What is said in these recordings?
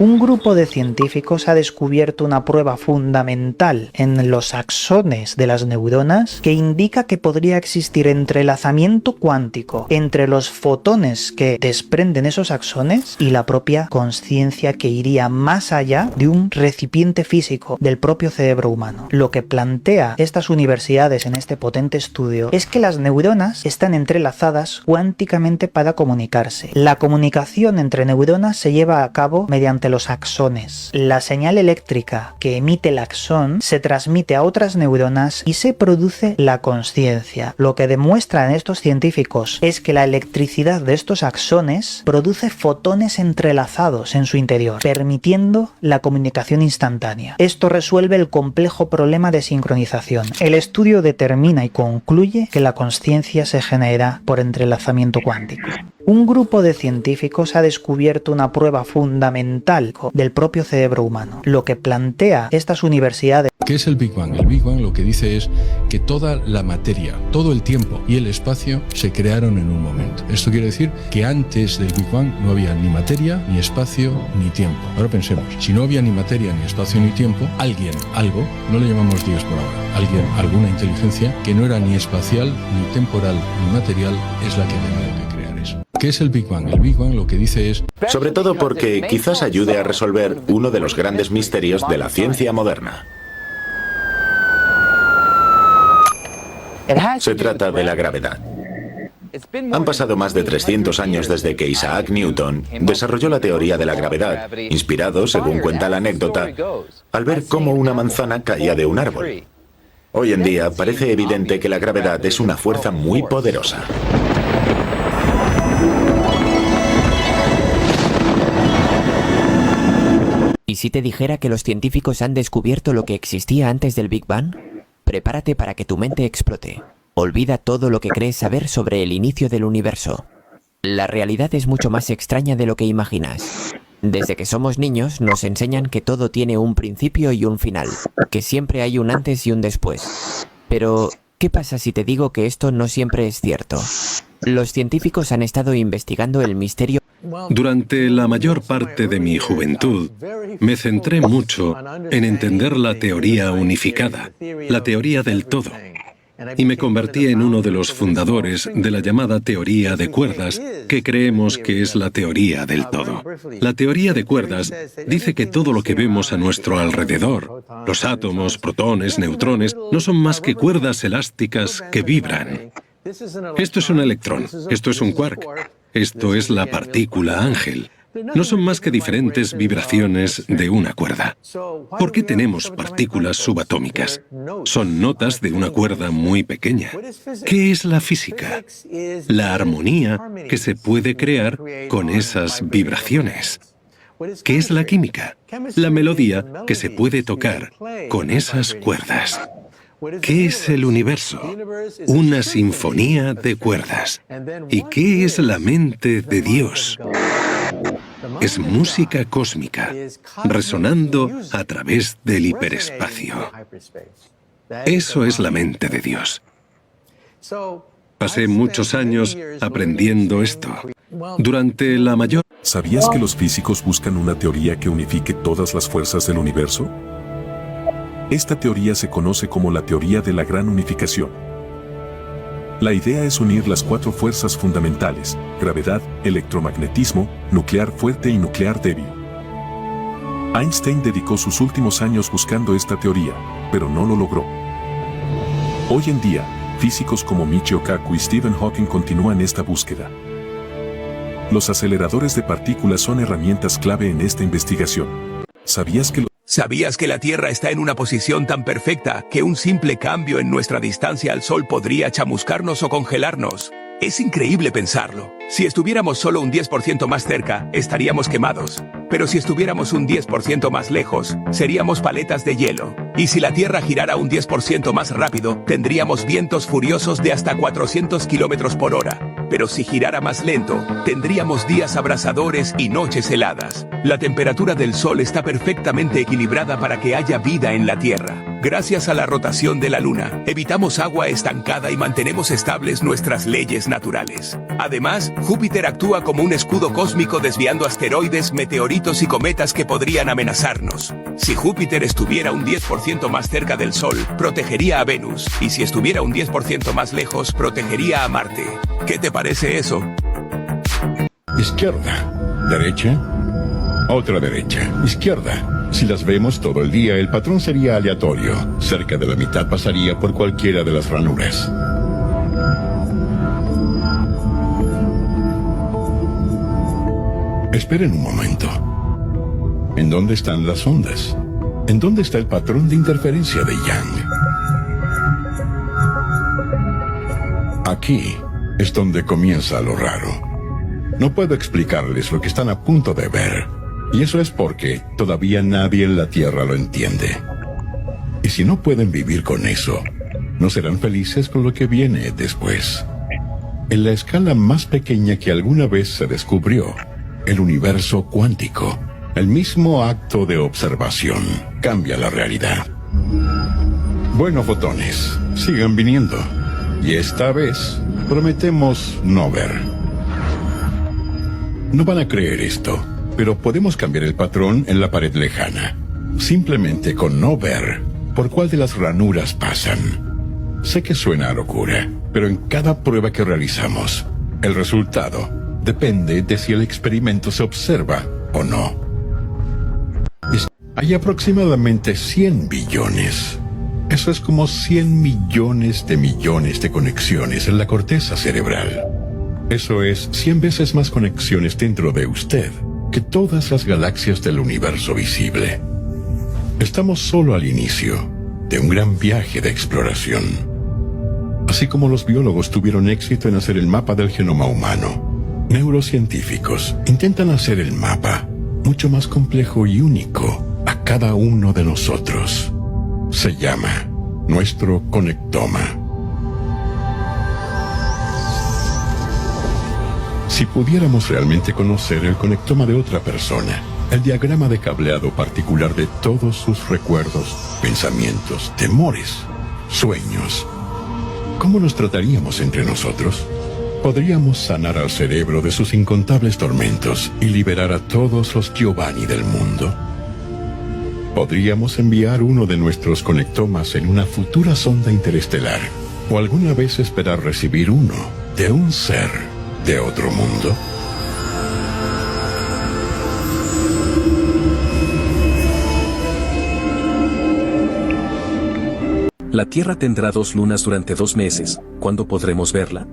Un grupo de científicos ha descubierto una prueba fundamental en los axones de las neuronas que indica que podría existir entrelazamiento cuántico entre los fotones que desprenden esos axones y la propia consciencia, que iría más allá de un recipiente físico del propio cerebro humano. Lo que plantea estas universidades en este potente estudio es que las neuronas están entrelazadas cuánticamente para comunicarse. La comunicación entre neuronas se lleva a cabo mediante los axones. La señal eléctrica que emite el axón se transmite a otras neuronas y se produce la consciencia. Lo que demuestran estos científicos es que la electricidad de estos axones produce fotones entrelazados en su interior, permitiendo la comunicación instantánea. Esto resuelve el complejo problema de sincronización. El estudio determina y concluye que la consciencia se genera por entrelazamiento cuántico. Un grupo de científicos ha descubierto una prueba fundamental del propio cerebro humano. Lo que plantea estas universidades... ¿Qué es el Big Bang? El Big Bang lo que dice es que toda la materia, todo el tiempo y el espacio se crearon en un momento. Esto quiere decir que antes del Big Bang no había ni materia, ni espacio, ni tiempo. Ahora pensemos, si no había ni materia, ni espacio, ni tiempo, alguien, algo, no le llamamos Dios por ahora, alguien, alguna inteligencia que no era ni espacial, ni temporal, ni material, es la que tenía que crear eso. ¿Qué es el Big Bang? El Big Bang lo que dice es... Sobre todo porque quizás ayude a resolver uno de los grandes misterios de la ciencia moderna. Se trata de la gravedad. Han pasado más de 300 años desde que Isaac Newton desarrolló la teoría de la gravedad, inspirado, según cuenta la anécdota, al ver cómo una manzana caía de un árbol. Hoy en día parece evidente que la gravedad es una fuerza muy poderosa. ¿Y si te dijera que los científicos han descubierto lo que existía antes del Big Bang? Prepárate para que tu mente explote. Olvida todo lo que crees saber sobre el inicio del universo. La realidad es mucho más extraña de lo que imaginas. Desde que somos niños nos enseñan que todo tiene un principio y un final, que siempre hay un antes y un después. Pero, ¿qué pasa si te digo que esto no siempre es cierto? Los científicos han estado investigando el misterio. Durante la mayor parte de mi juventud, me centré mucho en entender la teoría unificada, la teoría del todo, y me convertí en uno de los fundadores de la llamada teoría de cuerdas, que creemos que es la teoría del todo. La teoría de cuerdas dice que todo lo que vemos a nuestro alrededor, los átomos, protones, neutrones, no son más que cuerdas elásticas que vibran. Esto es un electrón, esto es un quark, esto es la partícula ángel. No son más que diferentes vibraciones de una cuerda. ¿Por qué tenemos partículas subatómicas? Son notas de una cuerda muy pequeña. ¿Qué es la física? La armonía que se puede crear con esas vibraciones. ¿Qué es la química? La melodía que se puede tocar con esas cuerdas. ¿Qué es el universo? Una sinfonía de cuerdas. ¿Y qué es la mente de Dios? Es música cósmica, resonando a través del hiperespacio. Eso es la mente de Dios. Pasé muchos años aprendiendo esto. Durante la mayor... ¿Sabías que los físicos buscan una teoría que unifique todas las fuerzas del universo? Esta teoría se conoce como la teoría de la gran unificación. La idea es unir las cuatro fuerzas fundamentales: gravedad, electromagnetismo, nuclear fuerte y nuclear débil. Einstein dedicó sus últimos años buscando esta teoría, pero no lo logró. Hoy en día, físicos como Michio Kaku y Stephen Hawking continúan esta búsqueda. Los aceleradores de partículas son herramientas clave en esta investigación. ¿Sabías que la Tierra está en una posición tan perfecta que un simple cambio en nuestra distancia al Sol podría chamuscarnos o congelarnos? Es increíble pensarlo. Si estuviéramos solo un 10% más cerca, estaríamos quemados. Pero si estuviéramos un 10% más lejos, seríamos paletas de hielo. Y si la Tierra girara un 10% más rápido, tendríamos vientos furiosos de hasta 400 kilómetros por hora. Pero si girara más lento, tendríamos días abrasadores y noches heladas. La temperatura del Sol está perfectamente equilibrada para que haya vida en la Tierra. Gracias a la rotación de la Luna, evitamos agua estancada y mantenemos estables nuestras leyes naturales. Además, Júpiter actúa como un escudo cósmico desviando asteroides, meteoritos y cometas que podrían amenazarnos. Si Júpiter estuviera un 10% más cerca del Sol, protegería a Venus, y si estuviera un 10% más lejos, protegería a Marte. ¿Qué te parece eso? Izquierda, derecha, otra derecha, izquierda. Si las vemos todo el día, el patrón sería aleatorio. Cerca de la mitad pasaría por cualquiera de las ranuras. Esperen un momento. ¿En dónde están las ondas? ¿En dónde está el patrón de interferencia de Young? Aquí es donde comienza lo raro. No puedo explicarles lo que están a punto de ver. Y eso es porque todavía nadie en la Tierra lo entiende. Y si no pueden vivir con eso, no serán felices con lo que viene después. En la escala más pequeña que alguna vez se descubrió, el universo cuántico, el mismo acto de observación cambia la realidad. Bueno, fotones, sigan viniendo. Y esta vez prometemos no ver. No van a creer esto, pero podemos cambiar el patrón en la pared lejana, simplemente con no ver por cuál de las ranuras pasan. Sé que suena a locura, pero en cada prueba que realizamos, el resultado depende de si el experimento se observa o no. Hay aproximadamente 100 billones. Eso es como 100 millones de conexiones en la corteza cerebral. Eso es 100 veces más conexiones dentro de usted que todas las galaxias del universo visible. Estamos solo al inicio de un gran viaje de exploración. Así como los biólogos tuvieron éxito en hacer el mapa del genoma humano, neurocientíficos intentan hacer el mapa mucho más complejo y único a cada uno de nosotros. Se llama nuestro conectoma. Si pudiéramos realmente conocer el conectoma de otra persona, el diagrama de cableado particular de todos sus recuerdos, pensamientos, temores, sueños, ¿cómo nos trataríamos entre nosotros? ¿Podríamos sanar al cerebro de sus incontables tormentos y liberar a todos los Giovanni del mundo? ¿Podríamos enviar uno de nuestros conectomas en una futura sonda interestelar? ¿O alguna vez esperar recibir uno de un ser de otro mundo? La Tierra tendrá 2 lunas durante 2 meses. ¿Cuándo podremos verla?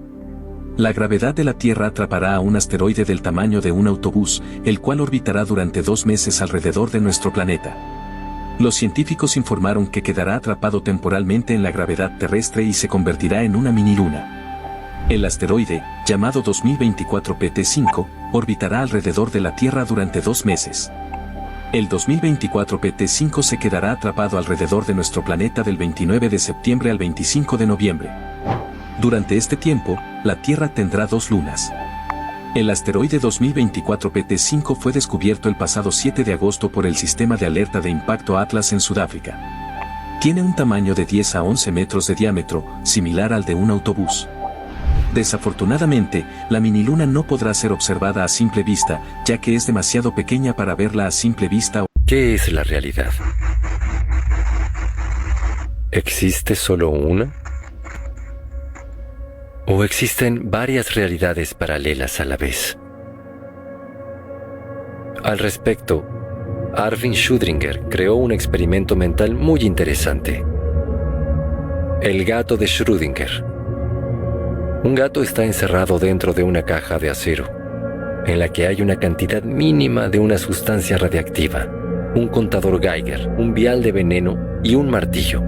La gravedad de la Tierra atrapará a un asteroide del tamaño de un autobús, el cual orbitará durante 2 meses alrededor de nuestro planeta. Los científicos informaron que quedará atrapado temporalmente en la gravedad terrestre y se convertirá en una mini luna. El asteroide, llamado 2024 PT5, orbitará alrededor de la Tierra durante 2 meses. El 2024 PT5 se quedará atrapado alrededor de nuestro planeta del 29 de septiembre al 25 de noviembre. Durante este tiempo, la Tierra tendrá 2 lunas. El asteroide 2024 PT5 fue descubierto el pasado 7 de agosto por el Sistema de Alerta de Impacto Atlas en Sudáfrica. Tiene un tamaño de 10 a 11 metros de diámetro, similar al de un autobús. Desafortunadamente, la miniluna no podrá ser observada a simple vista, ya que es demasiado pequeña para verla a simple vista. ¿Qué es la realidad? ¿Existe solo una? ¿O existen varias realidades paralelas a la vez? Al respecto, Arvin Schrödinger creó un experimento mental muy interesante. El gato de Schrödinger. Un gato está encerrado dentro de una caja de acero, en la que hay una cantidad mínima de una sustancia radiactiva, un contador Geiger, un vial de veneno y un martillo.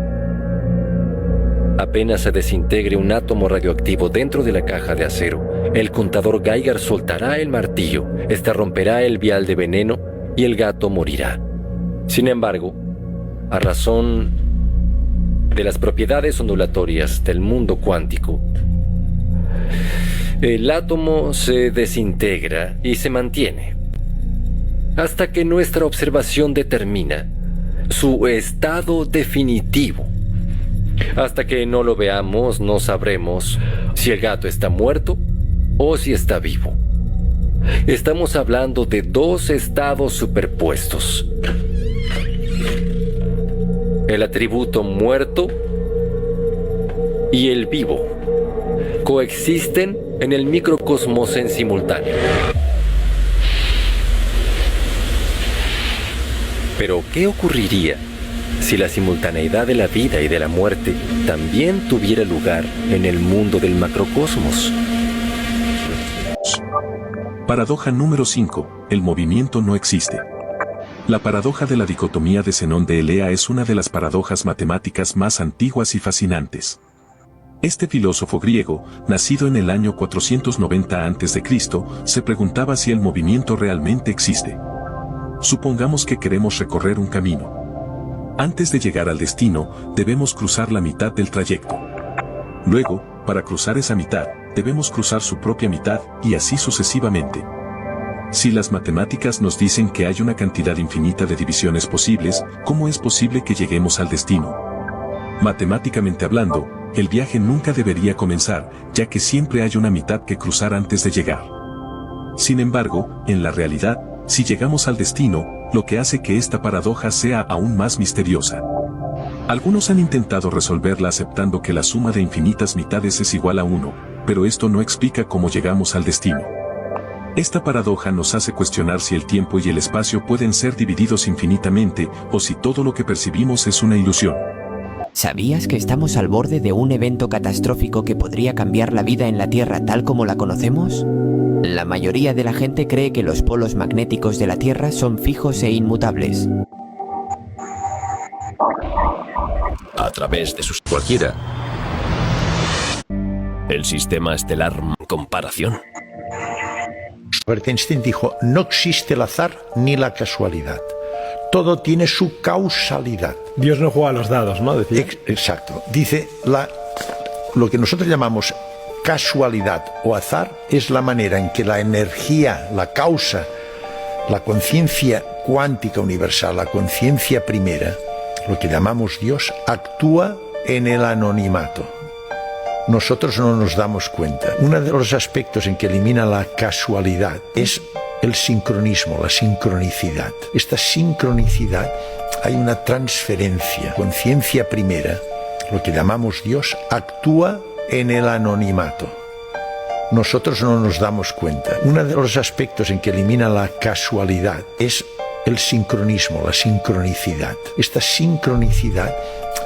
Apenas se desintegre un átomo radioactivo dentro de la caja de acero, el contador Geiger soltará el martillo, este romperá el vial de veneno y el gato morirá. Sin embargo, a razón de las propiedades ondulatorias del mundo cuántico, el átomo se desintegra y se mantiene, hasta que nuestra observación determina su estado definitivo. Hasta que no lo veamos, no sabremos si el gato está muerto o si está vivo. Estamos hablando de dos estados superpuestos. El atributo muerto y el vivo coexisten en el microcosmos en simultáneo. Pero, ¿qué ocurriría si la simultaneidad de la vida y de la muerte también tuviera lugar en el mundo del macrocosmos? Paradoja número 5. El movimiento no existe. La paradoja de la dicotomía de Zenón de Elea es una de las paradojas matemáticas más antiguas y fascinantes. Este filósofo griego, nacido en el año 490 a.C., se preguntaba si el movimiento realmente existe. Supongamos que queremos recorrer un camino. Antes de llegar al destino, debemos cruzar la mitad del trayecto. Luego, para cruzar esa mitad, debemos cruzar su propia mitad, y así sucesivamente. Si las matemáticas nos dicen que hay una cantidad infinita de divisiones posibles, ¿cómo es posible que lleguemos al destino? Matemáticamente hablando, el viaje nunca debería comenzar, ya que siempre hay una mitad que cruzar antes de llegar. Sin embargo, en la realidad, si llegamos al destino, lo que hace que esta paradoja sea aún más misteriosa. Algunos han intentado resolverla aceptando que la suma de infinitas mitades es igual a 1, pero esto no explica cómo llegamos al destino. Esta paradoja nos hace cuestionar si el tiempo y el espacio pueden ser divididos infinitamente, o si todo lo que percibimos es una ilusión. ¿Sabías que estamos al borde de un evento catastrófico que podría cambiar la vida en la Tierra tal como la conocemos? La mayoría de la gente cree que los polos magnéticos de la Tierra son fijos e inmutables. A través de sus cualquiera. El sistema estelar comparación. Albert Einstein dijo, no existe el azar ni la casualidad. Todo tiene su causalidad. Dios no juega a los dados, ¿no? Decía. Exacto. Dice, lo que nosotros llamamos casualidad o azar es la manera en que la energía, la causa, la conciencia cuántica universal, la conciencia primera, lo que llamamos Dios, actúa en el anonimato. Nosotros no nos damos cuenta. Uno de los aspectos en que elimina la casualidad es el sincronismo, la sincronicidad. Esta sincronicidad, hay una transferencia. Conciencia primera, lo que llamamos Dios, actúa en el anonimato. Nosotros no nos damos cuenta. Uno de los aspectos en que elimina la casualidad es el sincronismo, la sincronicidad. Esta sincronicidad,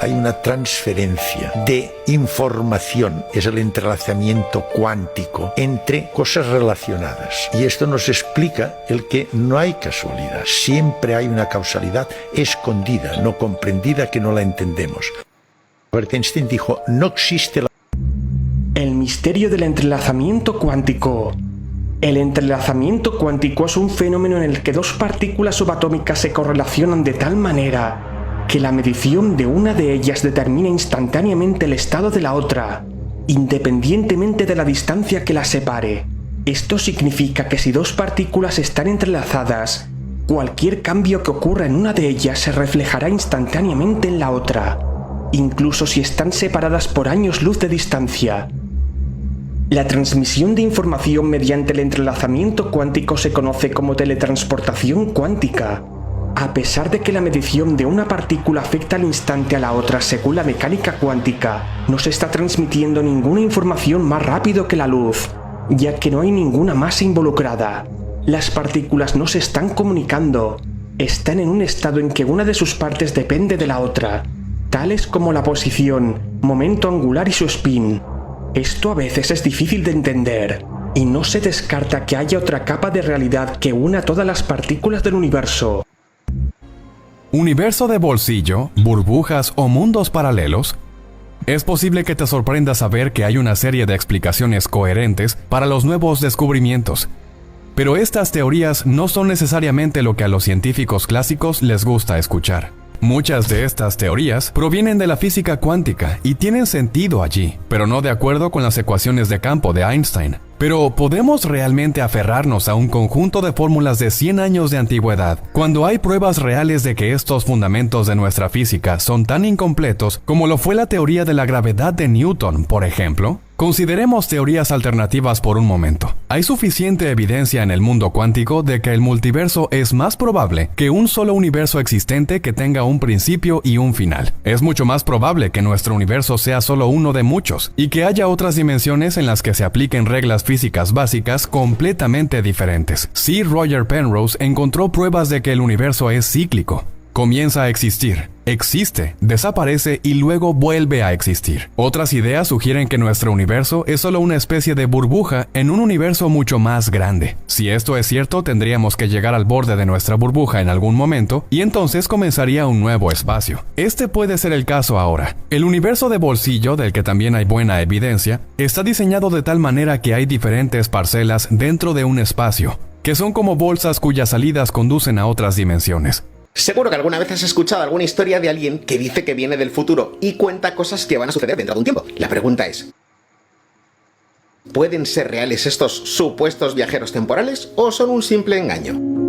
hay una transferencia de información, es el entrelazamiento cuántico entre cosas relacionadas. Y esto nos explica el que no hay casualidad, siempre hay una causalidad escondida, no comprendida, que no la entendemos. Albert Einstein dijo, no existe la... El misterio del entrelazamiento cuántico. El entrelazamiento cuántico es un fenómeno en el que dos partículas subatómicas se correlacionan de tal manera que la medición de una de ellas determina instantáneamente el estado de la otra, independientemente de la distancia que las separe. Esto significa que si dos partículas están entrelazadas, cualquier cambio que ocurra en una de ellas se reflejará instantáneamente en la otra, incluso si están separadas por años luz de distancia. La transmisión de información mediante el entrelazamiento cuántico se conoce como teletransportación cuántica. A pesar de que la medición de una partícula afecta al instante a la otra según la mecánica cuántica, no se está transmitiendo ninguna información más rápido que la luz, ya que no hay ninguna masa involucrada. Las partículas no se están comunicando, están en un estado en que una de sus partes depende de la otra, tales como la posición, momento angular y su spin. Esto a veces es difícil de entender, y no se descarta que haya otra capa de realidad que una todas las partículas del universo. ¿Universo de bolsillo, burbujas o mundos paralelos? Es posible que te sorprenda saber que hay una serie de explicaciones coherentes para los nuevos descubrimientos. Pero estas teorías no son necesariamente lo que a los científicos clásicos les gusta escuchar. Muchas de estas teorías provienen de la física cuántica y tienen sentido allí, pero no de acuerdo con las ecuaciones de campo de Einstein. Pero ¿podemos realmente aferrarnos a un conjunto de fórmulas de 100 años de antigüedad cuando hay pruebas reales de que estos fundamentos de nuestra física son tan incompletos como lo fue la teoría de la gravedad de Newton, por ejemplo? Consideremos teorías alternativas por un momento. Hay suficiente evidencia en el mundo cuántico de que el multiverso es más probable que un solo universo existente que tenga un principio y un final. Es mucho más probable que nuestro universo sea solo uno de muchos y que haya otras dimensiones en las que se apliquen reglas físicas básicas completamente diferentes. C. Roger Penrose encontró pruebas de que el universo es cíclico. Comienza a existir, existe, desaparece y luego vuelve a existir. Otras ideas sugieren que nuestro universo es solo una especie de burbuja en un universo mucho más grande. Si esto es cierto, tendríamos que llegar al borde de nuestra burbuja en algún momento y entonces comenzaría un nuevo espacio. Este puede ser el caso ahora. El universo de bolsillo, del que también hay buena evidencia, está diseñado de tal manera que hay diferentes parcelas dentro de un espacio, que son como bolsas cuyas salidas conducen a otras dimensiones. Seguro que alguna vez has escuchado alguna historia de alguien que dice que viene del futuro y cuenta cosas que van a suceder dentro de un tiempo. La pregunta es, ¿pueden ser reales estos supuestos viajeros temporales o son un simple engaño?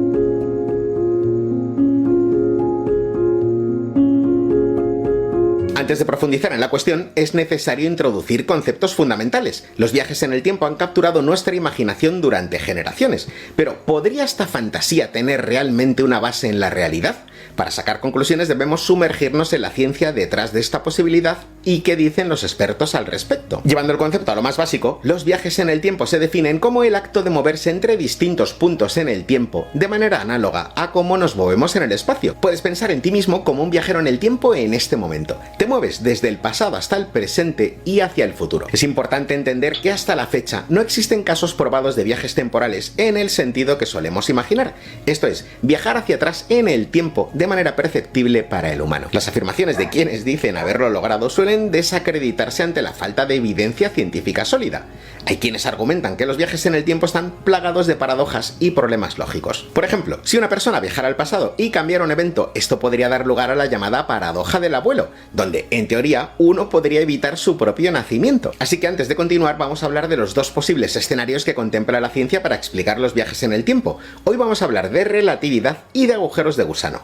Antes de profundizar en la cuestión, es necesario introducir conceptos fundamentales. Los viajes en el tiempo han capturado nuestra imaginación durante generaciones, pero ¿podría esta fantasía tener realmente una base en la realidad? Para sacar conclusiones debemos sumergirnos en la ciencia detrás de esta posibilidad y qué dicen los expertos al respecto. Llevando el concepto a lo más básico, los viajes en el tiempo se definen como el acto de moverse entre distintos puntos en el tiempo, de manera análoga a cómo nos movemos en el espacio. Puedes pensar en ti mismo como un viajero en el tiempo en este momento. Te mueves desde el pasado hasta el presente y hacia el futuro. Es importante entender que hasta la fecha no existen casos probados de viajes temporales en el sentido que solemos imaginar. Esto es, viajar hacia atrás en el tiempo de manera perceptible para el humano. Las afirmaciones de quienes dicen haberlo logrado suelen desacreditarse ante la falta de evidencia científica sólida. Hay quienes argumentan que los viajes en el tiempo están plagados de paradojas y problemas lógicos. Por ejemplo, si una persona viajara al pasado y cambiara un evento, esto podría dar lugar a la llamada paradoja del abuelo, donde, en teoría, uno podría evitar su propio nacimiento. Así que antes de continuar, vamos a hablar de los dos posibles escenarios que contempla la ciencia para explicar los viajes en el tiempo. Hoy vamos a hablar de relatividad y de agujeros de gusano.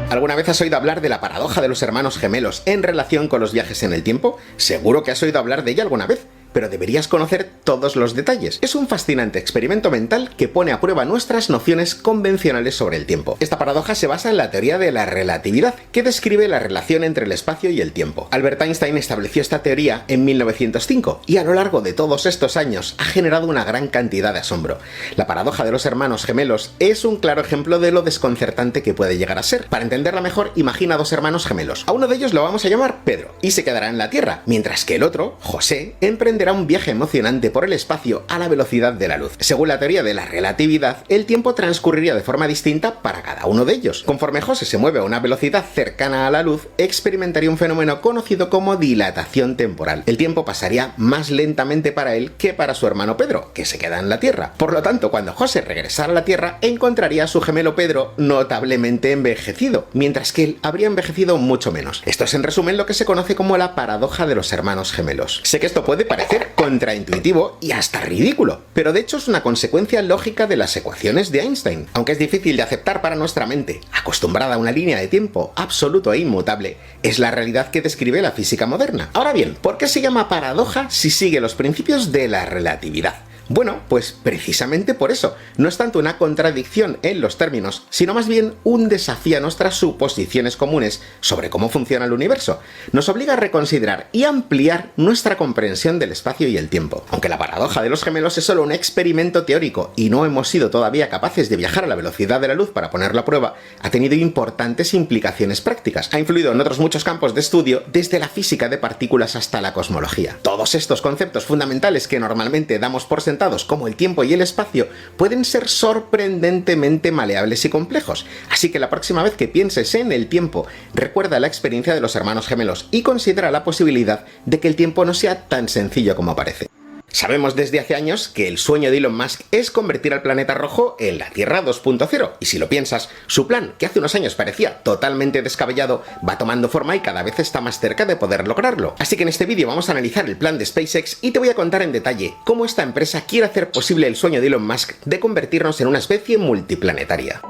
¿Alguna vez has oído hablar de la paradoja de los hermanos gemelos en relación con los viajes en el tiempo? Seguro que has oído hablar de ella alguna vez, pero deberías conocer todos los detalles. Es un fascinante experimento mental que pone a prueba nuestras nociones convencionales sobre el tiempo. Esta paradoja se basa en la teoría de la relatividad, que describe la relación entre el espacio y el tiempo. Albert Einstein estableció esta teoría en 1905 y a lo largo de todos estos años ha generado una gran cantidad de asombro. La paradoja de los hermanos gemelos es un claro ejemplo de lo desconcertante que puede llegar a ser. Para entenderla mejor, imagina dos hermanos gemelos. A uno de ellos lo vamos a llamar Pedro y se quedará en la Tierra, mientras que el otro, José, emprenderá un viaje emocionante por el espacio a la velocidad de la luz. Según la teoría de la relatividad, el tiempo transcurriría de forma distinta para cada uno de ellos. Conforme José se mueve a una velocidad cercana a la luz, experimentaría un fenómeno conocido como dilatación temporal. El tiempo pasaría más lentamente para él que para su hermano Pedro, que se queda en la Tierra. Por lo tanto, cuando José regresara a la Tierra, encontraría a su gemelo Pedro notablemente envejecido, mientras que él habría envejecido mucho menos. Esto es en resumen lo que se conoce como la paradoja de los hermanos gemelos. Sé que esto puede parecer contraintuitivo y hasta ridículo, pero de hecho es una consecuencia lógica de las ecuaciones de Einstein. Aunque es difícil de aceptar para nuestra mente, acostumbrada a una línea de tiempo absoluto e inmutable, es la realidad que describe la física moderna. Ahora bien, ¿por qué se llama paradoja si sigue los principios de la relatividad? Bueno, pues precisamente por eso. No es tanto una contradicción en los términos, sino más bien un desafío a nuestras suposiciones comunes sobre cómo funciona el universo. Nos obliga a reconsiderar y ampliar nuestra comprensión del espacio y el tiempo. Aunque la paradoja de los gemelos es solo un experimento teórico y no hemos sido todavía capaces de viajar a la velocidad de la luz para ponerlo a prueba, ha tenido importantes implicaciones prácticas. Ha influido en otros muchos campos de estudio, desde la física de partículas hasta la cosmología. Todos estos conceptos fundamentales que normalmente damos por sentados como el tiempo y el espacio pueden ser sorprendentemente maleables y complejos, así que la próxima vez que pienses en el tiempo, recuerda la experiencia de los hermanos gemelos y considera la posibilidad de que el tiempo no sea tan sencillo como parece. Sabemos desde hace años que el sueño de Elon Musk es convertir al planeta rojo en la Tierra 2.0, y si lo piensas, su plan, que hace unos años parecía totalmente descabellado, va tomando forma y cada vez está más cerca de poder lograrlo. Así que en este vídeo vamos a analizar el plan de SpaceX y te voy a contar en detalle cómo esta empresa quiere hacer posible el sueño de Elon Musk de convertirnos en una especie multiplanetaria.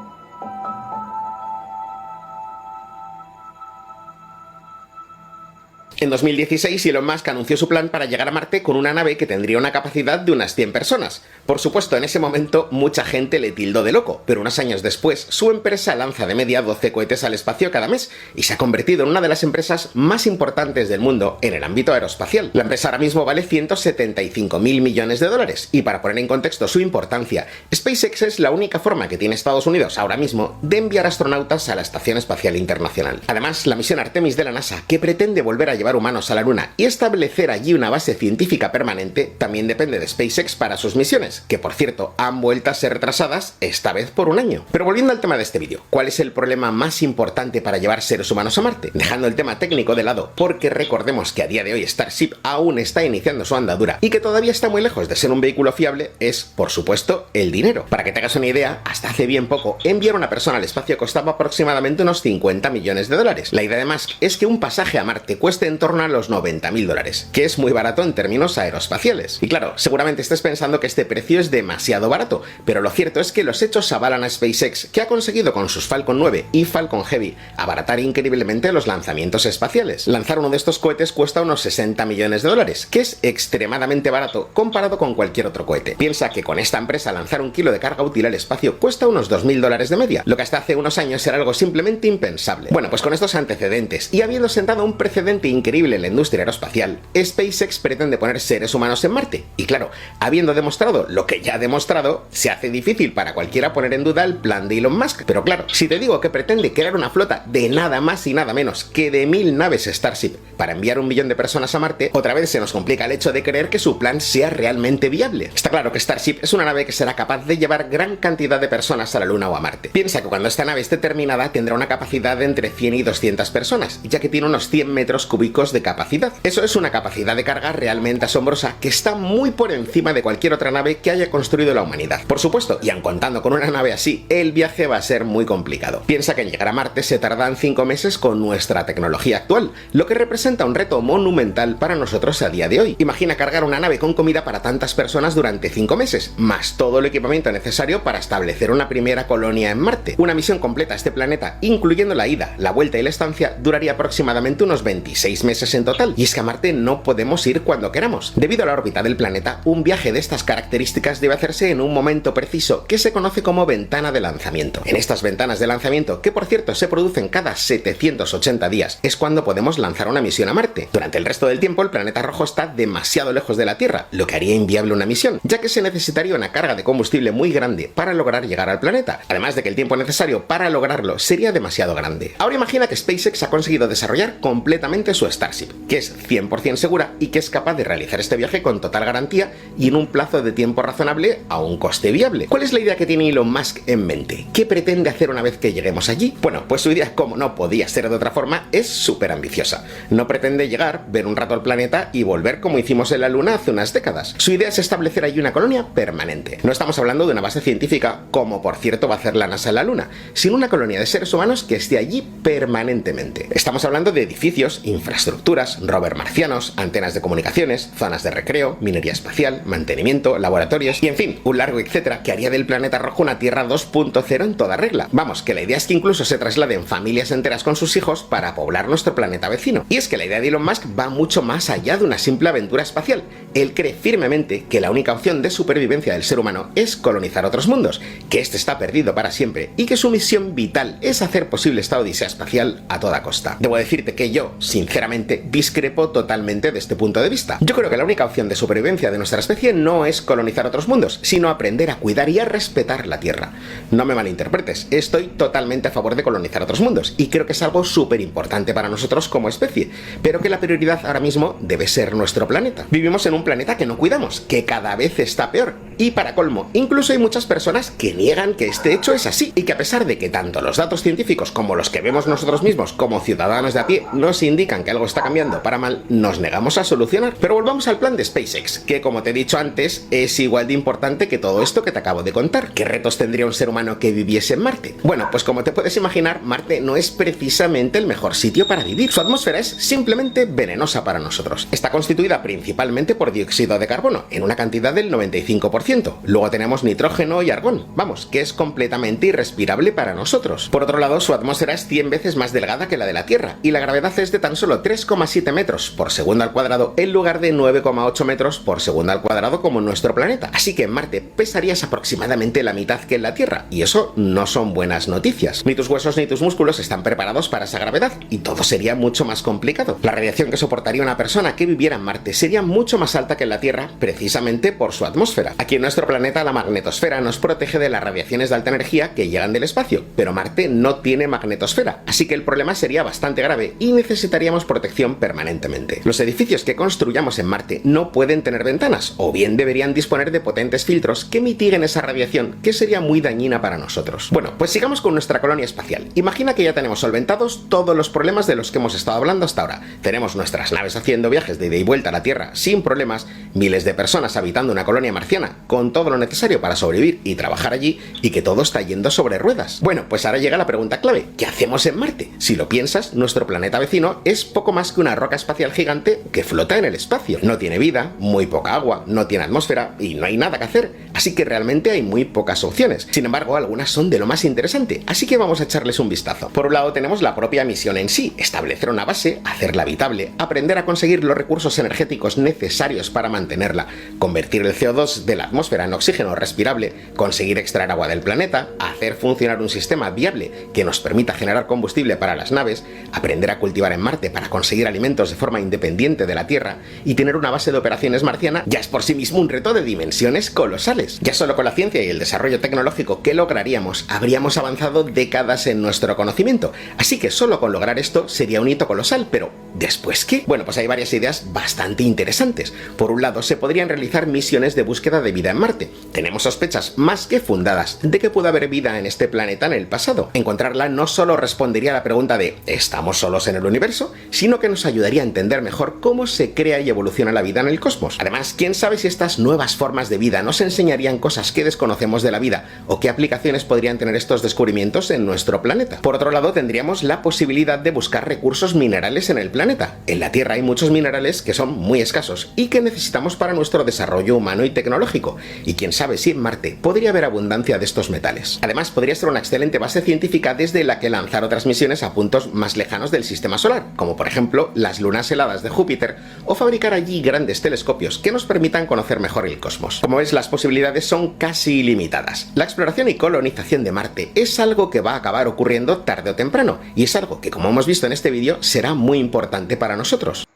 En 2016, Elon Musk anunció su plan para llegar a Marte con una nave que tendría una capacidad de unas 100 personas. Por supuesto, en ese momento mucha gente le tildó de loco, pero unos años después, su empresa lanza de media 12 cohetes al espacio cada mes y se ha convertido en una de las empresas más importantes del mundo en el ámbito aeroespacial. La empresa ahora mismo vale 175.000 millones de dólares, y para poner en contexto su importancia, SpaceX es la única forma que tiene Estados Unidos ahora mismo de enviar astronautas a la Estación Espacial Internacional. Además, la misión Artemis de la NASA, que pretende volver a llevar humanos a la Luna y establecer allí una base científica permanente, también depende de SpaceX para sus misiones, que por cierto han vuelto a ser retrasadas, esta vez por un año. Pero volviendo al tema de este vídeo, ¿cuál es el problema más importante para llevar seres humanos a Marte? Dejando el tema técnico de lado, porque recordemos que a día de hoy Starship aún está iniciando su andadura y que todavía está muy lejos de ser un vehículo fiable, es, por supuesto, el dinero. Para que te hagas una idea, hasta hace bien poco, enviar a una persona al espacio costaba aproximadamente unos 50 millones de dólares. La idea de Musk es que un pasaje a Marte cueste en torno a los 90.000 dólares, que es muy barato en términos aeroespaciales. Y claro, seguramente estés pensando que este precio es demasiado barato, pero lo cierto es que los hechos avalan a SpaceX, que ha conseguido con sus Falcon 9 y Falcon Heavy abaratar increíblemente los lanzamientos espaciales. Lanzar uno de estos cohetes cuesta unos 60 millones de dólares, que es extremadamente barato comparado con cualquier otro cohete. Piensa que con esta empresa lanzar un kilo de carga útil al espacio cuesta unos 2.000 dólares de media, lo que hasta hace unos años era algo simplemente impensable. Bueno, pues con estos antecedentes y habiendo sentado un precedente increíble en la industria aeroespacial, SpaceX pretende poner seres humanos en Marte. Y claro, habiendo demostrado lo que ya ha demostrado, se hace difícil para cualquiera poner en duda el plan de Elon Musk. Pero claro, si te digo que pretende crear una flota de nada más y nada menos que de 1.000 naves Starship para enviar 1 millón de personas a Marte, otra vez se nos complica el hecho de creer que su plan sea realmente viable. Está claro que Starship es una nave que será capaz de llevar gran cantidad de personas a la Luna o a Marte. Piensa que cuando esta nave esté terminada tendrá una capacidad de entre 100 y 200 personas, ya que tiene unos 100 metros cúbicos de capacidad. Eso es una capacidad de carga realmente asombrosa que está muy por encima de cualquier otra nave que haya construido la humanidad. Por supuesto, y aun contando con una nave así, el viaje va a ser muy complicado. Piensa que en llegar a Marte se tardan 5 meses con nuestra tecnología actual, lo que representa un reto monumental para nosotros a día de hoy. Imagina cargar una nave con comida para tantas personas durante 5 meses, más todo el equipamiento necesario para establecer una primera colonia en Marte. Una misión completa a este planeta, incluyendo la ida, la vuelta y la estancia, duraría aproximadamente unos 26 meses en total. Y es que a Marte no podemos ir cuando queramos. Debido a la órbita del planeta, un viaje de estas características debe hacerse en un momento preciso que se conoce como ventana de lanzamiento. En estas ventanas de lanzamiento, que por cierto se producen cada 780 días, es cuando podemos lanzar una misión a Marte. Durante el resto del tiempo, el planeta rojo está demasiado lejos de la Tierra, lo que haría inviable una misión, ya que se necesitaría una carga de combustible muy grande para lograr llegar al planeta, además de que el tiempo necesario para lograrlo sería demasiado grande. Ahora imagina que SpaceX ha conseguido desarrollar completamente su Starship, que es 100% segura y que es capaz de realizar este viaje con total garantía y en un plazo de tiempo razonable a un coste viable. ¿Cuál es la idea que tiene Elon Musk en mente? ¿Qué pretende hacer una vez que lleguemos allí? Bueno, pues su idea, como no podía ser de otra forma, es súper ambiciosa. No pretende llegar, ver un rato el planeta y volver como hicimos en la Luna hace unas décadas. Su idea es establecer allí una colonia permanente. No estamos hablando de una base científica, como por cierto va a hacer la NASA en la Luna, sino una colonia de seres humanos que esté allí permanentemente. Estamos hablando de edificios, infraestructuras, rover marcianos, antenas de comunicaciones, zonas de recreo, minería espacial, mantenimiento, laboratorios y en fin, un largo etcétera que haría del planeta rojo una Tierra 2.0 en toda regla. Vamos, que la idea es que incluso se trasladen familias enteras con sus hijos para poblar nuestro planeta vecino. Y es que la idea de Elon Musk va mucho más allá de una simple aventura espacial. Él cree firmemente que la única opción de supervivencia del ser humano es colonizar otros mundos, que este está perdido para siempre y que su misión vital es hacer posible esta odisea espacial a toda costa. Debo decirte que yo, sinceramente, discrepo totalmente de este punto de vista. Yo creo que la única opción de supervivencia de nuestra especie no es colonizar otros mundos, sino aprender a cuidar y a respetar la Tierra. No me malinterpretes, estoy totalmente a favor de colonizar otros mundos y creo que es algo súper importante para nosotros como especie, pero que la prioridad ahora mismo debe ser nuestro planeta. Vivimos en un planeta que no cuidamos, que cada vez está peor, y para colmo, incluso hay muchas personas que niegan que este hecho es así, y que a pesar de que tanto los datos científicos como los que vemos nosotros mismos como ciudadanos de a pie nos indican que algo algo está cambiando para mal, nos negamos a solucionar. Pero volvamos al plan de SpaceX, que como te he dicho antes, es igual de importante que todo esto que te acabo de contar. ¿Qué retos tendría un ser humano que viviese en Marte? Bueno, pues como te puedes imaginar, Marte no es precisamente el mejor sitio para vivir. Su atmósfera es simplemente venenosa para nosotros. Está constituida principalmente por dióxido de carbono, en una cantidad del 95%. Luego tenemos nitrógeno y argón, vamos, que es completamente irrespirable para nosotros. Por otro lado, su atmósfera es 100 veces más delgada que la de la Tierra, y la gravedad es de tan solo 3,7 metros por segundo al cuadrado en lugar de 9,8 metros por segundo al cuadrado como en nuestro planeta. Así que en Marte pesarías aproximadamente la mitad que en la Tierra, y eso no son buenas noticias. Ni tus huesos ni tus músculos están preparados para esa gravedad, y todo sería mucho más complicado. La radiación que soportaría una persona que viviera en Marte sería mucho más alta que en la Tierra, precisamente por su atmósfera. Aquí en nuestro planeta la magnetosfera nos protege de las radiaciones de alta energía que llegan del espacio, pero Marte no tiene magnetosfera, así que el problema sería bastante grave y necesitaríamos protección permanentemente. Los edificios que construyamos en Marte no pueden tener ventanas, o bien deberían disponer de potentes filtros que mitiguen esa radiación, que sería muy dañina para nosotros. Bueno, pues sigamos con nuestra colonia espacial. Imagina que ya tenemos solventados todos los problemas de los que hemos estado hablando hasta ahora. Tenemos nuestras naves haciendo viajes de ida y vuelta a la Tierra sin problemas, miles de personas habitando una colonia marciana con todo lo necesario para sobrevivir y trabajar allí, y que todo está yendo sobre ruedas. Bueno, pues ahora llega la pregunta clave: ¿qué hacemos en Marte? Si lo piensas, nuestro planeta vecino es poco más que una roca espacial gigante que flota en el espacio. No tiene vida, muy poca agua, no tiene atmósfera y no hay nada que hacer, así que realmente hay muy pocas opciones. Sin embargo, algunas son de lo más interesante, así que vamos a echarles un vistazo. Por un lado tenemos la propia misión en sí: establecer una base, hacerla habitable, aprender a conseguir los recursos energéticos necesarios para mantenerla, convertir el CO2 de la atmósfera en oxígeno respirable, conseguir extraer agua del planeta, hacer funcionar un sistema viable que nos permita generar combustible para las naves, aprender a cultivar en Marte para conseguir alimentos de forma independiente de la Tierra, y tener una base de operaciones marciana ya es por sí mismo un reto de dimensiones colosales. Ya solo con la ciencia y el desarrollo tecnológico que lograríamos, habríamos avanzado décadas en nuestro conocimiento, así que solo con lograr esto sería un hito colosal, pero ¿después qué? Bueno, pues hay varias ideas bastante interesantes. Por un lado, se podrían realizar misiones de búsqueda de vida en Marte. Tenemos sospechas más que fundadas de que pueda haber vida en este planeta en el pasado. Encontrarla no solo respondería a la pregunta de ¿estamos solos en el universo?, sino que nos ayudaría a entender mejor cómo se crea y evoluciona la vida en el cosmos. Además, quién sabe si estas nuevas formas de vida nos enseñarían cosas que desconocemos de la vida, o qué aplicaciones podrían tener estos descubrimientos en nuestro planeta. Por otro lado, tendríamos la posibilidad de buscar recursos minerales en el planeta. En la Tierra hay muchos minerales que son muy escasos y que necesitamos para nuestro desarrollo humano y tecnológico, y quién sabe si en Marte podría haber abundancia de estos metales. Además, podría ser una excelente base científica desde la que lanzar otras misiones a puntos más lejanos del sistema solar, como por ejemplo las lunas heladas de Júpiter, o fabricar allí grandes telescopios que nos permitan conocer mejor el cosmos. Como ves, las posibilidades son casi ilimitadas. La exploración y colonización de Marte es algo que va a acabar ocurriendo tarde o temprano, y es algo que, como hemos visto en este vídeo, será muy importante para nosotros.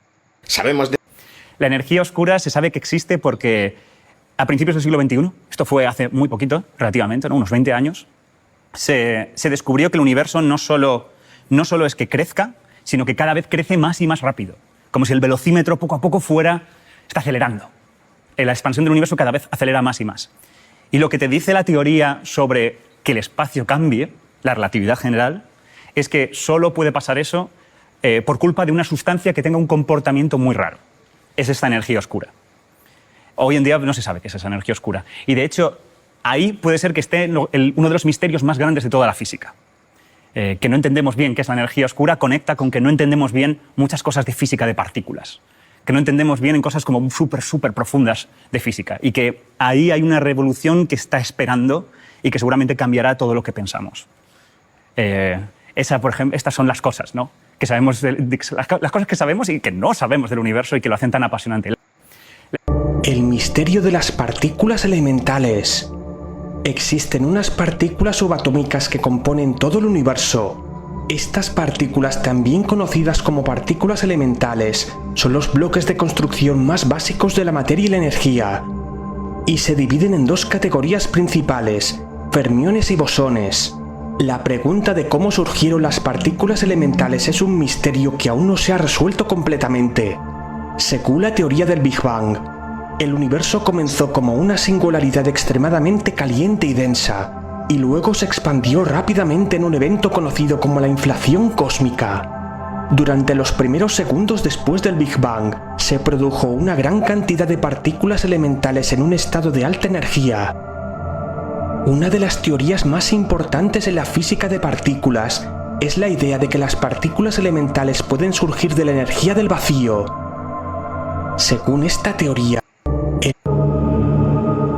Sabemos de... La energía oscura se sabe que existe porque a principios del siglo XXI, esto fue hace muy poquito, relativamente, ¿no?, unos 20 años, se descubrió que el universo no solo es que crezca, sino que cada vez crece más y más rápido. Como si el velocímetro poco a poco está acelerando. La expansión del universo cada vez acelera más y más. Y lo que te dice la teoría sobre que el espacio cambie, la relatividad general, es que solo puede pasar eso por culpa de una sustancia que tenga un comportamiento muy raro. Es esta energía oscura. Hoy en día no se sabe qué es esa energía oscura. Y de hecho, ahí puede ser que esté uno de los misterios más grandes de toda la física. Que no entendemos bien qué es la energía oscura, conecta con que no entendemos bien muchas cosas de física de partículas. Que no entendemos bien en cosas como súper profundas de física. Y que ahí hay una revolución que está esperando y que seguramente cambiará todo lo que pensamos. Por ejemplo, estas son las cosas, ¿no?, que sabemos, las cosas que sabemos y que no sabemos del universo y que lo hacen tan apasionante. El misterio de las partículas elementales. Existen unas partículas subatómicas que componen todo el universo. Estas partículas, también conocidas como partículas elementales, son los bloques de construcción más básicos de la materia y la energía, y se dividen en dos categorías principales: fermiones y bosones. La pregunta de cómo surgieron las partículas elementales es un misterio que aún no se ha resuelto completamente. Según la teoría del Big Bang, el universo comenzó como una singularidad extremadamente caliente y densa, y luego se expandió rápidamente en un evento conocido como la inflación cósmica. Durante los primeros segundos después del Big Bang, se produjo una gran cantidad de partículas elementales en un estado de alta energía. Una de las teorías más importantes en la física de partículas es la idea de que las partículas elementales pueden surgir de la energía del vacío. Según esta teoría,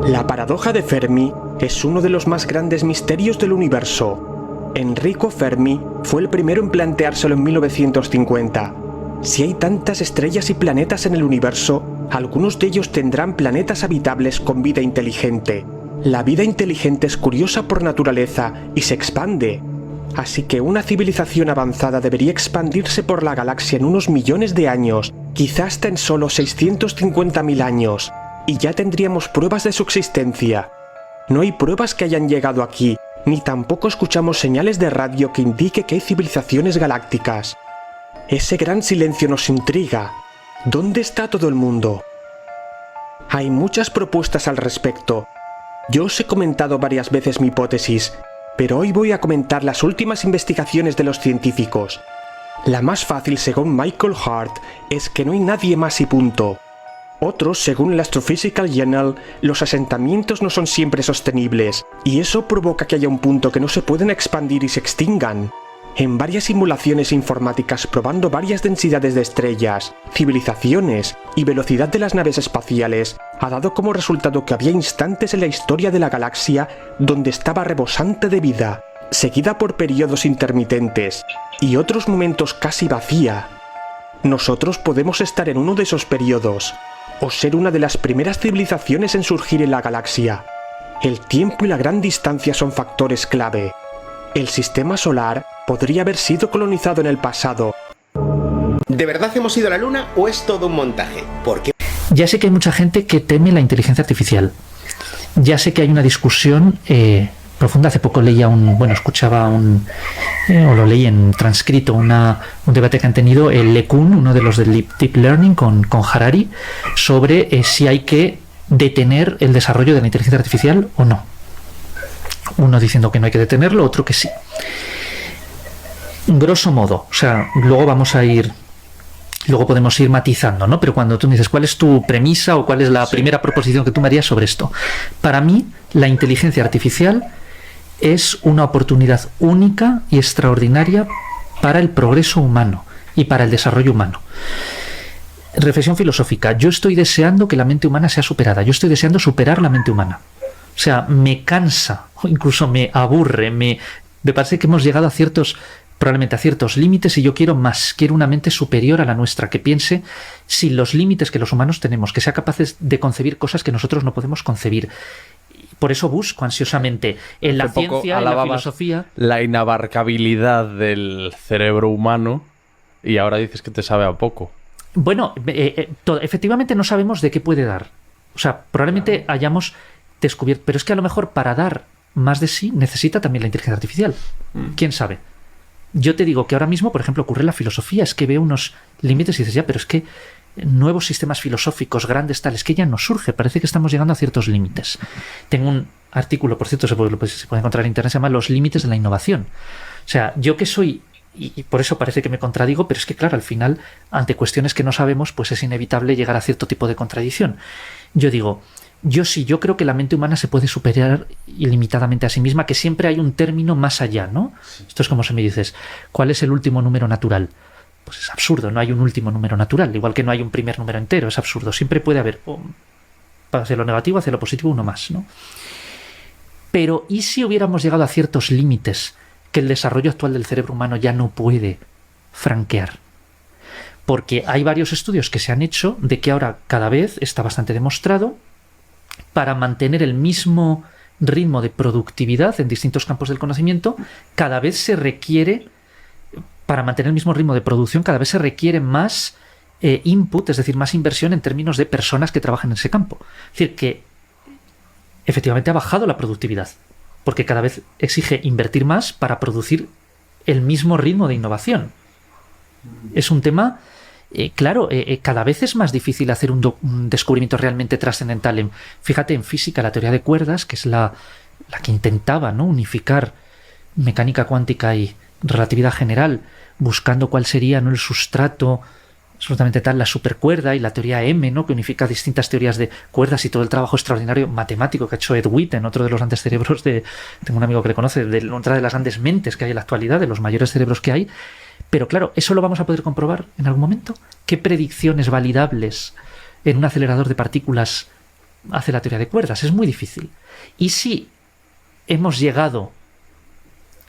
la paradoja de Fermi es uno de los más grandes misterios del universo. Enrico Fermi fue el primero en planteárselo en 1950. Si hay tantas estrellas y planetas en el universo, algunos de ellos tendrán planetas habitables con vida inteligente. La vida inteligente es curiosa por naturaleza y se expande. Así que una civilización avanzada debería expandirse por la galaxia en unos millones de años, quizás hasta en solo 650.000 años, y ya tendríamos pruebas de su existencia. No hay pruebas que hayan llegado aquí, ni tampoco escuchamos señales de radio que indique que hay civilizaciones galácticas. Ese gran silencio nos intriga. ¿Dónde está todo el mundo? Hay muchas propuestas al respecto. Yo os he comentado varias veces mi hipótesis, pero hoy voy a comentar las últimas investigaciones de los científicos. La más fácil, según Michael Hart, es que no hay nadie más y punto. Otros, según el Astrophysical Journal, los asentamientos no son siempre sostenibles, y eso provoca que haya un punto que no se pueden expandir y se extingan. En varias simulaciones informáticas probando varias densidades de estrellas, civilizaciones y velocidad de las naves espaciales, ha dado como resultado que había instantes en la historia de la galaxia donde estaba rebosante de vida, seguida por periodos intermitentes, y otros momentos casi vacía. Nosotros podemos estar en uno de esos periodos, o ser una de las primeras civilizaciones en surgir en la galaxia. El tiempo y la gran distancia son factores clave. El sistema solar podría haber sido colonizado en el pasado. ¿De verdad hemos ido a la Luna o es todo un montaje? ¿Por qué? Ya sé que hay mucha gente que teme la inteligencia artificial. Ya sé que hay una discusión profunda. Hace poco leía escuchaba o lo leí en transcrito, un debate que han tenido el LeCun, uno de los del Deep Learning, con Harari, sobre si hay que detener el desarrollo de la inteligencia artificial o no. Uno diciendo que no hay que detenerlo, otro que sí. Grosso modo, o sea, luego podemos ir matizando, ¿no? Pero cuando tú me dices cuál es tu premisa o cuál es la primera proposición que tú me harías sobre esto, para mí la inteligencia artificial es una oportunidad única y extraordinaria para el progreso humano y para el desarrollo humano. Reflexión filosófica. Yo estoy deseando que la mente humana sea superada. Yo estoy deseando superar la mente humana. O sea, me cansa o incluso me aburre. Me parece que hemos llegado probablemente a ciertos límites y yo quiero más. Quiero una mente superior a la nuestra, que piense sin los límites que los humanos tenemos, que sea capaces de concebir cosas que nosotros no podemos concebir. Por eso busco ansiosamente en la ciencia, en la filosofía, la inabarcabilidad del cerebro humano, y ahora dices que te sabe a poco. Bueno, efectivamente no sabemos de qué puede dar. O sea, probablemente hayamos descubierto, pero es que a lo mejor para dar más de sí necesita también la inteligencia artificial. ¿Quién sabe? Yo te digo que ahora mismo, por ejemplo, ocurre en la filosofía, es que veo unos límites y dices, ya, pero es que nuevos sistemas filosóficos grandes tales que ya no surge, parece que estamos llegando a ciertos límites. Tengo un artículo, por cierto, se puede encontrar en internet, se llama Los límites de la innovación. O sea, yo que soy, y por eso parece que me contradigo, pero es que claro, al final, ante cuestiones que no sabemos, pues es inevitable llegar a cierto tipo de contradicción. Yo digo, yo creo que la mente humana se puede superar ilimitadamente a sí misma, que siempre hay un término más allá, ¿no? Sí. Esto es como si me dices, ¿cuál es el último número natural? Pues es absurdo, no hay un último número natural, igual que no hay un primer número entero, es absurdo. Siempre puede haber, hacia lo negativo, hacia lo positivo, uno más, ¿no? Pero, ¿y si hubiéramos llegado a ciertos límites que el desarrollo actual del cerebro humano ya no puede franquear? Porque hay varios estudios que se han hecho de que ahora cada vez está bastante demostrado, para mantener el mismo ritmo de productividad en distintos campos del conocimiento, cada vez se requiere, para mantener el mismo ritmo de producción, cada vez se requiere más input, es decir, más inversión en términos de personas que trabajan en ese campo. Es decir, que efectivamente ha bajado la productividad, porque cada vez exige invertir más para producir el mismo ritmo de innovación. Es un tema, claro, cada vez es más difícil hacer un descubrimiento realmente trascendental. Fíjate, en física, la teoría de cuerdas, que es la que intentaba, ¿no?, unificar mecánica cuántica y relatividad general, buscando cuál sería, ¿no?, el sustrato absolutamente tal, la supercuerda y la teoría M, ¿no?, que unifica distintas teorías de cuerdas y todo el trabajo extraordinario matemático que ha hecho Ed Witten, otro de los grandes cerebros tengo un amigo que le conoce, de otra de las grandes mentes que hay en la actualidad, de los mayores cerebros que hay. Pero claro, ¿eso lo vamos a poder comprobar en algún momento? ¿Qué predicciones validables en un acelerador de partículas hace la teoría de cuerdas? Es muy difícil. ¿Y si hemos llegado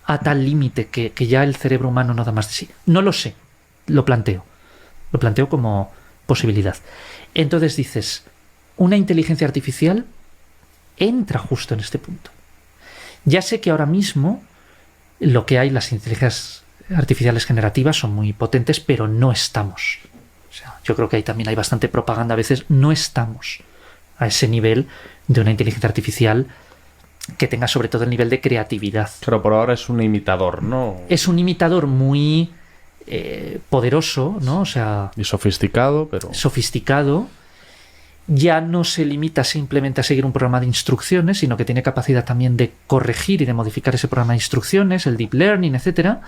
a tal límite que ya el cerebro humano no da más de sí? No lo sé, lo planteo como posibilidad. Entonces dices, una inteligencia artificial entra justo en este punto. Ya sé que ahora mismo lo que hay, las inteligencias artificiales generativas son muy potentes, pero no estamos. O sea, yo creo que ahí también hay bastante propaganda. A veces no estamos a ese nivel de una inteligencia artificial que tenga sobre todo el nivel de creatividad. Pero por ahora es un imitador, ¿no? Es un imitador muy poderoso, ¿no? O sea, y sofisticado, pero... Sofisticado. Ya no se limita simplemente a seguir un programa de instrucciones, sino que tiene capacidad también de corregir y de modificar ese programa de instrucciones, el deep learning, etcétera.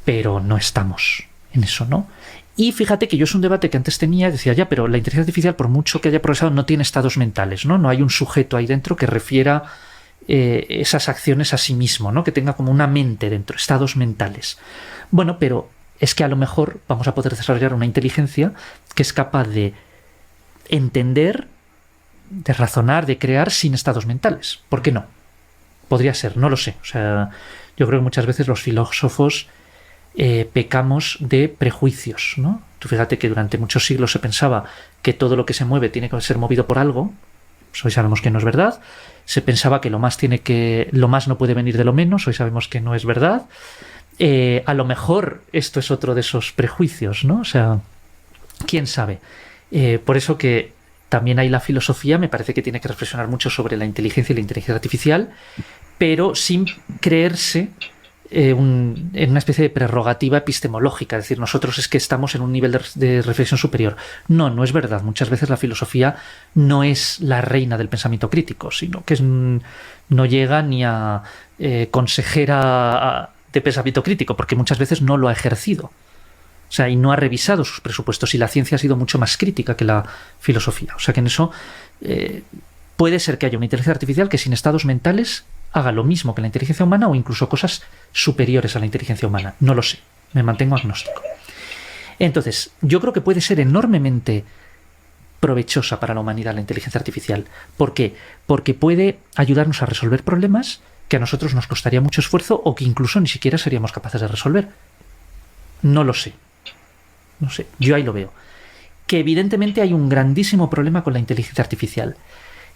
Pero no estamos en eso, ¿no? Y fíjate que yo es un debate que antes tenía, decía, ya, pero la inteligencia artificial, por mucho que haya progresado, no tiene estados mentales, ¿no? No hay un sujeto ahí dentro que refiera esas acciones a sí mismo, ¿no? Que tenga como una mente dentro, estados mentales. Bueno, pero es que a lo mejor vamos a poder desarrollar una inteligencia que es capaz de entender, de razonar, de crear sin estados mentales. ¿Por qué no? Podría ser, no lo sé. O sea, yo creo que muchas veces los filósofos pecamos de prejuicios, ¿no? Tú fíjate que durante muchos siglos se pensaba que todo lo que se mueve tiene que ser movido por algo. Pues hoy sabemos que no es verdad. Se pensaba que lo más no puede venir de lo menos. Hoy sabemos que no es verdad. A lo mejor esto es otro de esos prejuicios, ¿no? O sea, quién sabe. Por eso que también hay la filosofía, me parece que tiene que reflexionar mucho sobre la inteligencia y la inteligencia artificial, pero sin creerse en una especie de prerrogativa epistemológica, es decir, nosotros es que estamos en un nivel de reflexión superior. No es verdad. Muchas veces la filosofía no es la reina del pensamiento crítico, sino que no llega ni a consejera de pensamiento crítico, porque muchas veces no lo ha ejercido. O sea, y no ha revisado sus presupuestos, y la ciencia ha sido mucho más crítica que la filosofía. O sea que en eso puede ser que haya una inteligencia artificial que sin estados mentales haga lo mismo que la inteligencia humana o incluso cosas superiores a la inteligencia humana. No lo sé, me mantengo agnóstico. Entonces, yo creo que puede ser enormemente provechosa para la humanidad la inteligencia artificial. ¿Por qué? Porque puede ayudarnos a resolver problemas que a nosotros nos costaría mucho esfuerzo o que incluso ni siquiera seríamos capaces de resolver. No lo sé. No sé, yo ahí lo veo. Que evidentemente hay un grandísimo problema con la inteligencia artificial.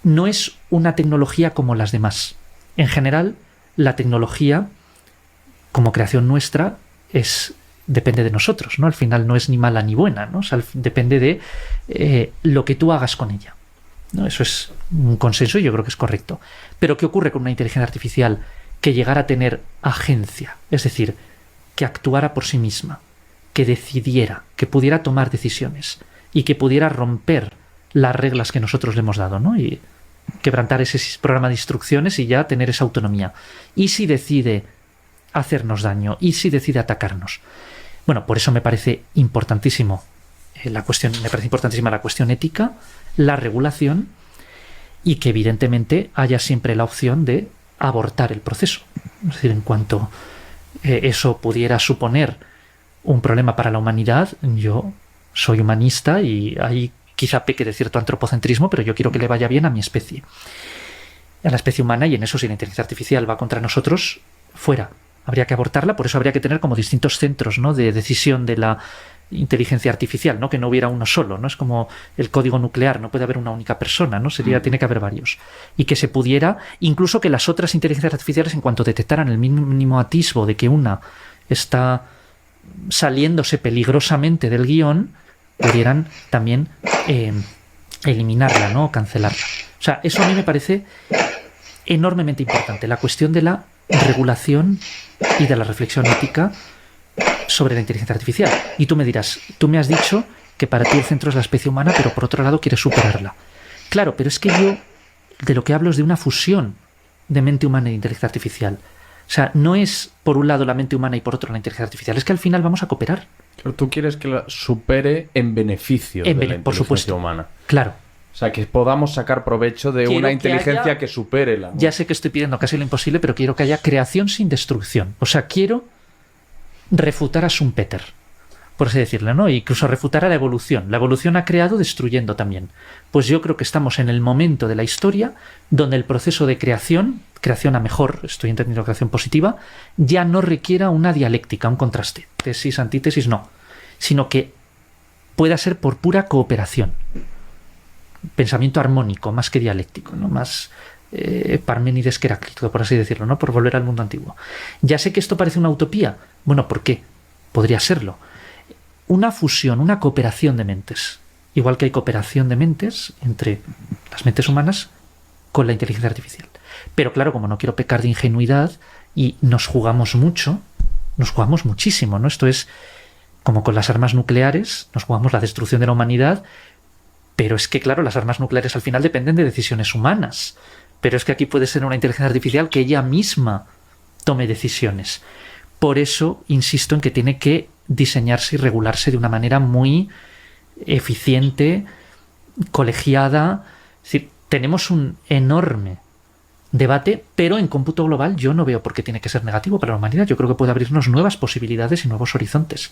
No es una tecnología como las demás. En general, la tecnología, como creación nuestra, depende de nosotros, ¿no? Al final no es ni mala ni buena, ¿no? O sea, depende de lo que tú hagas con ella, ¿no? Eso es un consenso y yo creo que es correcto. Pero ¿qué ocurre con una inteligencia artificial que llegara a tener agencia? Es decir, que actuara por sí misma, que decidiera, que pudiera tomar decisiones y que pudiera romper las reglas que nosotros le hemos dado, ¿no? Y quebrantar ese programa de instrucciones y ya tener esa autonomía. ¿Y si decide hacernos daño? ¿Y si decide atacarnos? Bueno, por eso me parece importantísimo la cuestión ética, la regulación, y que evidentemente haya siempre la opción de abortar el proceso. Es decir, en cuanto eso pudiera suponer un problema para la humanidad, yo soy humanista y ahí quizá peque de cierto antropocentrismo, pero yo quiero que le vaya bien a mi especie, a la especie humana, y en eso, si la inteligencia artificial va contra nosotros, fuera. Habría que abortarla, por eso habría que tener como distintos centros, ¿no?, de decisión de la inteligencia artificial, ¿no?, que no hubiera uno solo, ¿no? Es como el código nuclear, no puede haber una única persona, ¿no? Tiene que haber varios. Y que se pudiera, incluso que las otras inteligencias artificiales, en cuanto detectaran el mínimo atisbo de que una está saliéndose peligrosamente del guión, pudieran también eliminarla, ¿no?, o cancelarla. O sea, eso a mí me parece enormemente importante, la cuestión de la regulación y de la reflexión ética sobre la inteligencia artificial. Y tú me dirás, tú me has dicho que para ti el centro es la especie humana, pero por otro lado quieres superarla. Claro, pero es que yo de lo que hablo es de una fusión de mente humana e inteligencia artificial. sea, no es por un lado la mente humana y por otro la inteligencia artificial, es que al final vamos a cooperar. Pero tú quieres que la supere en beneficio de la por supuesto, humana. Claro. O sea, que podamos sacar provecho de Quiero una que inteligencia haya- que supere la... Ya sé que estoy pidiendo casi lo imposible, pero quiero que haya creación sin destrucción. O sea, quiero refutar a Schumpeter, por así decirlo, ¿no? Y incluso refutar a la evolución. La evolución ha creado destruyendo también. Pues yo creo que estamos en el momento de la historia donde el proceso de creación a mejor, estoy entendiendo creación positiva, ya no requiera una dialéctica, un contraste. Tesis, antítesis, no. Sino que pueda ser por pura cooperación. Pensamiento armónico, más que dialéctico, ¿no? Más Parménides que Heráclito, por así decirlo, ¿no? Por volver al mundo antiguo. Ya sé que esto parece una utopía. Bueno, ¿por qué? Podría serlo. Una fusión, una cooperación de mentes. Igual que hay cooperación de mentes entre las mentes humanas con la inteligencia artificial. Pero claro, como no quiero pecar de ingenuidad y nos jugamos mucho, nos jugamos muchísimo, ¿no? Esto es como con las armas nucleares, nos jugamos la destrucción de la humanidad, pero es que, claro, las armas nucleares al final dependen de decisiones humanas. Pero es que aquí puede ser una inteligencia artificial que ella misma tome decisiones. Por eso insisto en que tiene que diseñarse y regularse de una manera muy eficiente, colegiada. Es decir, tenemos un enorme debate, pero en cómputo global yo no veo por qué tiene que ser negativo para la humanidad. Yo creo que puede abrirnos nuevas posibilidades y nuevos horizontes.